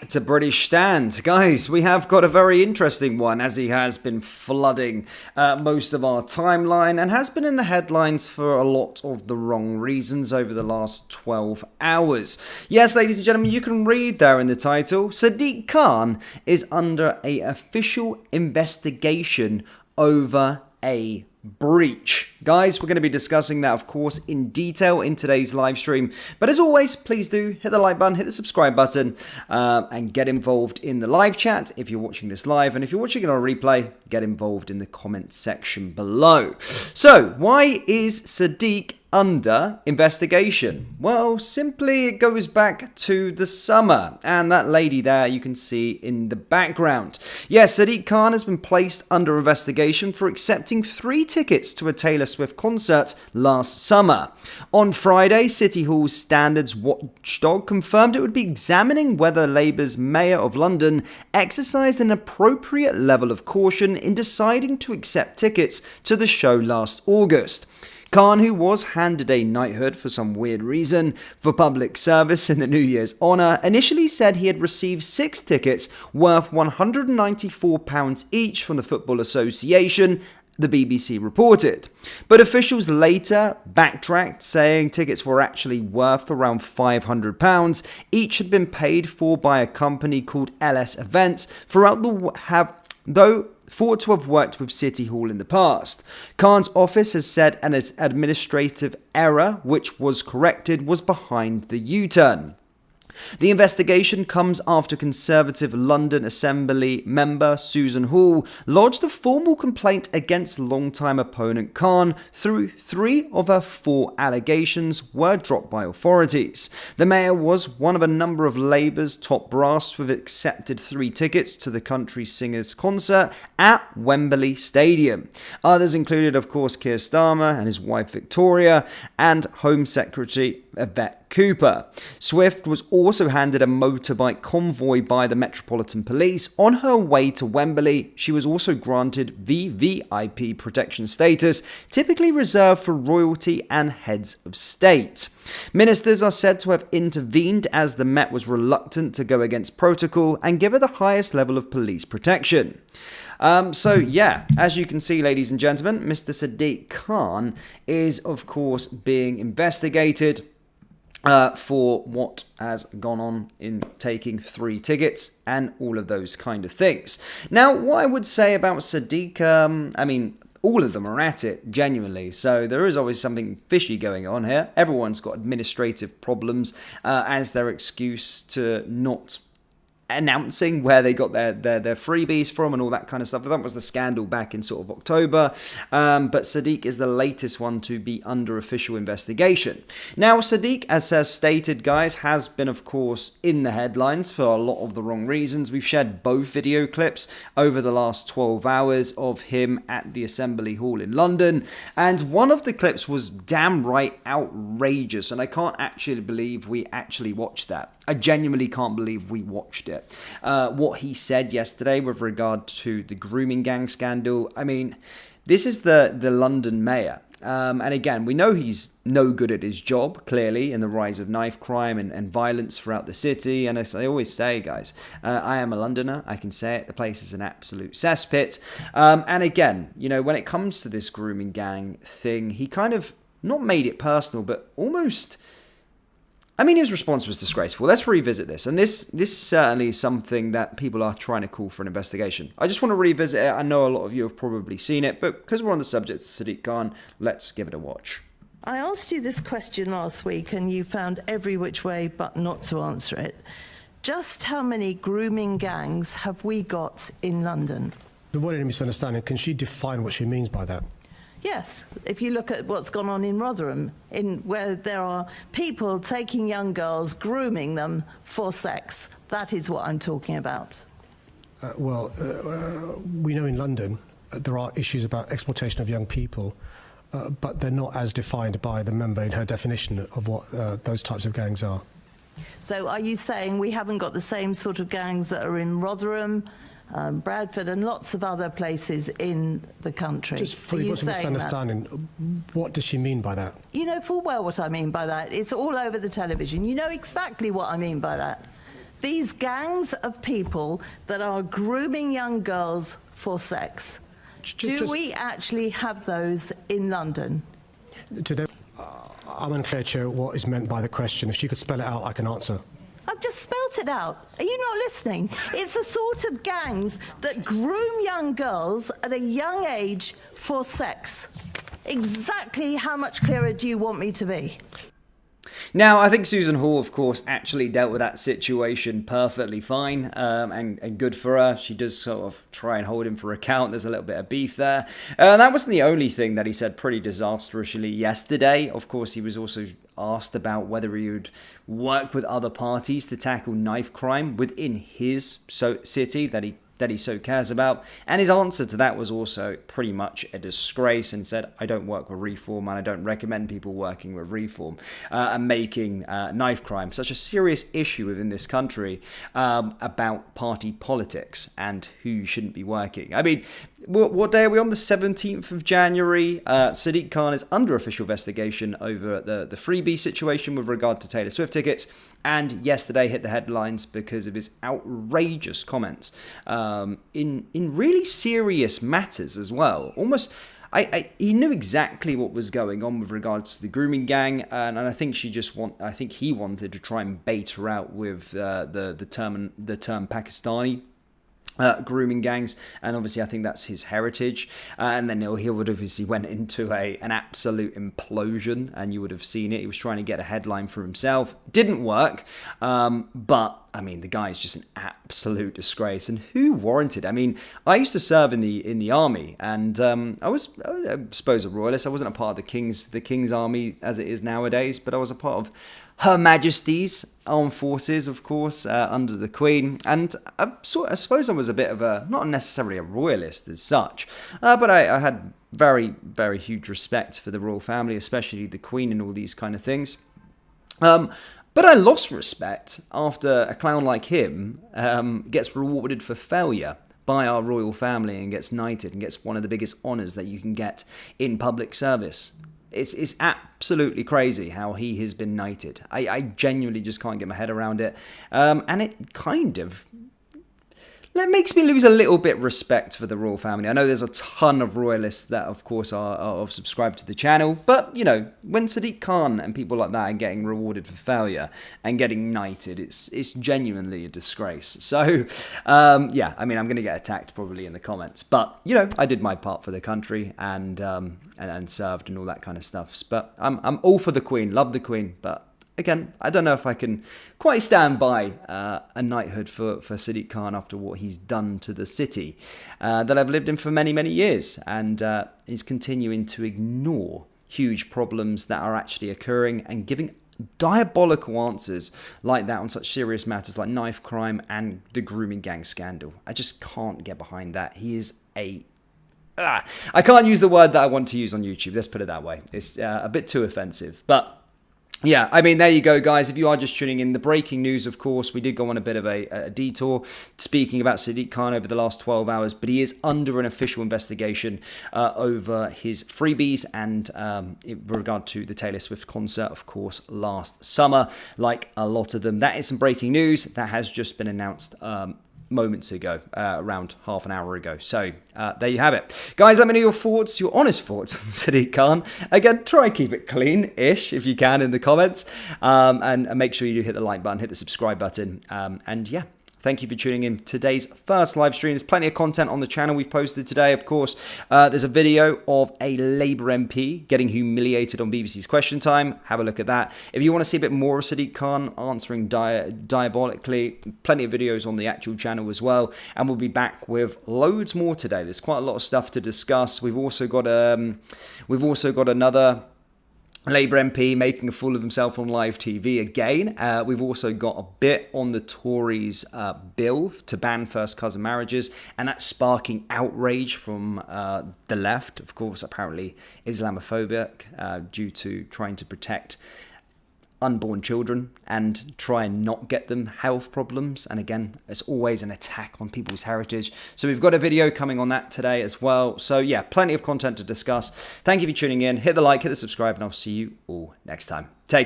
back to British Stand. Guys, we have got a very interesting one, as he has been flooding most of our timeline and has been in the headlines for a lot of the wrong reasons over the last 12 hours. Yes, ladies and gentlemen, you can read there in the title, Sadiq Khan is under an official investigation over a breach. Guys, we're going to be discussing that, of course, in detail in today's live stream. But as always, please do hit the like button, hit the subscribe button, and get involved in the live chat if you're watching this live. And if you're watching it on replay, get involved in the comment section below. So, why is Sadiq under investigation? Well, simply it goes back to the summer, and that lady there you can see in the background. Yes, Sadiq Khan has been placed under investigation for accepting 3 tickets to a Taylor Swift concert last summer. On Friday, City Hall's standards watchdog confirmed it would be examining whether Labour's Mayor of London exercised an appropriate level of caution in deciding to accept tickets to the show last August. Khan, who was handed a knighthood for some weird reason for public service in the New Year's honour, initially said he had received 6 tickets worth £194 each from the Football Association, the BBC reported. But officials later backtracked, saying tickets were actually worth around £500. Each had been paid for by a company called LS Events though thought to have worked with City Hall in the past. Khan's office has said an administrative error, which was corrected, was behind the U-turn. The investigation comes after Conservative London Assembly member Susan Hall lodged a formal complaint against longtime opponent Khan. Through 3 of her 4 allegations were dropped by authorities. The mayor was one of a number of Labour's top brass who have accepted 3 tickets to the country singer's concert at Wembley Stadium. Others included, of course, Keir Starmer and his wife Victoria, and Home Secretary Yvette Cooper. Swift was also handed a motorbike convoy by the Metropolitan Police. On her way to Wembley, she was also granted VVIP protection status, typically reserved for royalty and heads of state. Ministers are said to have intervened as the Met was reluctant to go against protocol and give her the highest level of police protection. So yeah, as you can see, ladies and gentlemen, Mr. Sadiq Khan is, of course, being investigated for what has gone on in taking 3 tickets and all of those kind of things. Now, what I would say about Sadiq, I mean, all of them are at it, genuinely. So there is always something fishy going on here. Everyone's got administrative problems as their excuse to not announcing where they got their freebies from and all that kind of stuff. That was the scandal back in sort of October. But Sadiq is the latest one to be under official investigation. Now, Sadiq, as has stated, guys, has been, of course, in the headlines for a lot of the wrong reasons. We've shared both video clips over the last 12 hours of him at the Assembly Hall in London. And one of the clips was damn right outrageous. And I can't actually believe we actually watched that. I genuinely can't believe we watched it. What he said yesterday with regard to the grooming gang scandal. I mean, this is the London mayor. And again, we know he's no good at his job, clearly, in the rise of knife crime and violence throughout the city. And as I always say, guys, I am a Londoner. I can say it. The place is an absolute cesspit. And again, you know, when it comes to this grooming gang thing, he kind of not made it personal, but almost... I mean, his response was disgraceful. Let's revisit this. And this certainly is something that people are trying to call for an investigation. I just want to revisit it. I know a lot of you have probably seen it, but because we're on the subject of Sadiq Khan, let's give it a watch. I asked you this question last week and you found every which way but not to answer it. Just how many grooming gangs have we got in London? To avoid any misunderstanding, can she define what she means by that? Yes, if you look at what's gone on in Rotherham, where there are people taking young girls, grooming them for sex, that is what I'm talking about. We know in London there are issues about exploitation of young people, but they're not as defined by the member in her definition of what those types of gangs are. So are you saying we haven't got the same sort of gangs that are in Rotherham, Bradford and lots of other places in the country? Just for you misunderstanding, what does she mean by that? You know full well what I mean by that. It's all over the television. You know exactly what I mean by that. These gangs of people that are grooming young girls for sex. Do we actually have those in London? I'm unclear, Chair, what is meant by the question. If you could spell it out, I can answer. I've just spelt it out. Are you not listening? It's the sort of gangs that groom young girls at a young age for sex. Exactly how much clearer do you want me to be? Now, I think Susan Hall, of course, actually dealt with that situation perfectly fine, and good for her. She does sort of try and hold him for account. There's a little bit of beef there. That wasn't the only thing that he said pretty disastrously yesterday. Of course, he was also asked about whether he would work with other parties to tackle knife crime within his city that he so cares about, and his answer to that was also pretty much a disgrace, and said, I don't work with reform and I don't recommend people working with reform and making knife crime such a serious issue within this country about party politics and who shouldn't be working. I mean, what day are we on? The 17th of January. Sadiq Khan is under official investigation over the freebie situation with regard to Taylor Swift tickets, and yesterday hit the headlines because of his outrageous comments in really serious matters as well. Almost, he knew exactly what was going on with regards to the grooming gang, and I think he wanted to try and bait her out with the term Pakistani grooming gangs, and obviously I think that's his heritage, and then he would obviously went into an absolute implosion, and you would have seen it. He was trying to get a headline for himself, didn't work, but I mean, the guy is just an absolute disgrace, and who warranted? I mean, I used to serve in the army, and I was, I suppose, a royalist. I wasn't a part of the King's army as it is nowadays, but I was a part of Her Majesty's Armed Forces, of course, under the Queen, and I suppose I was a bit of not necessarily a royalist as such, but I had very, very huge respect for the royal family, especially the Queen and all these kind of things. But I lost respect after a clown like him gets rewarded for failure by our royal family and gets knighted and gets one of the biggest honours that you can get in public service. It's absolutely crazy how he has been knighted. I genuinely just can't get my head around it. And it kind of makes me lose a little bit respect for the royal family. I know there's a ton of royalists that, of course, are subscribed to the channel. But, you know, when Sadiq Khan and people like that are getting rewarded for failure and getting knighted, it's genuinely a disgrace. So, yeah, I mean, I'm going to get attacked probably in the comments. But, you know, I did my part for the country and served and all that kind of stuff. But I'm all for the Queen, love the Queen, but again, I don't know if I can quite stand by a knighthood for Sadiq Khan after what he's done to the city that I've lived in for many, many years, and is continuing to ignore huge problems that are actually occurring and giving diabolical answers like that on such serious matters like knife crime and the grooming gang scandal. I just can't get behind that. He is I can't use the word that I want to use on YouTube. Let's put it that way. It's a bit too offensive, but yeah, I mean, there you go, guys. If you are just tuning in, the breaking news, of course, we did go on a bit of a detour speaking about Sadiq Khan over the last 12 hours, but he is under an official investigation over his freebies and in regard to the Taylor Swift concert, of course, last summer, like a lot of them. That is some breaking news that has just been announced moments ago, around half an hour ago. So there you have it. Guys, let me know your thoughts, your honest thoughts on Sadiq Khan. Again, try and keep it clean-ish if you can in the comments. And make sure you do hit the like button, hit the subscribe button. And yeah, thank you for tuning in today's first live stream. There's plenty of content on the channel we've posted today, of course. There's a video of a Labour MP getting humiliated on BBC's Question Time. Have a look at that. If you want to see a bit more of Sadiq Khan answering diabolically, plenty of videos on the actual channel as well. And we'll be back with loads more today. There's quite a lot of stuff to discuss. We've also got another Labour MP making a fool of himself on live TV again. We've also got a bit on the Tories' bill to ban first cousin marriages, and that's sparking outrage from the left, of course, apparently Islamophobic, due to trying to protect unborn children and try and not get them health problems. And again, it's always an attack on people's heritage. So we've got a video coming on that today as well. So yeah, plenty of content to discuss. Thank you for tuning in. Hit the like, hit the subscribe, and I'll see you all next time. Take care.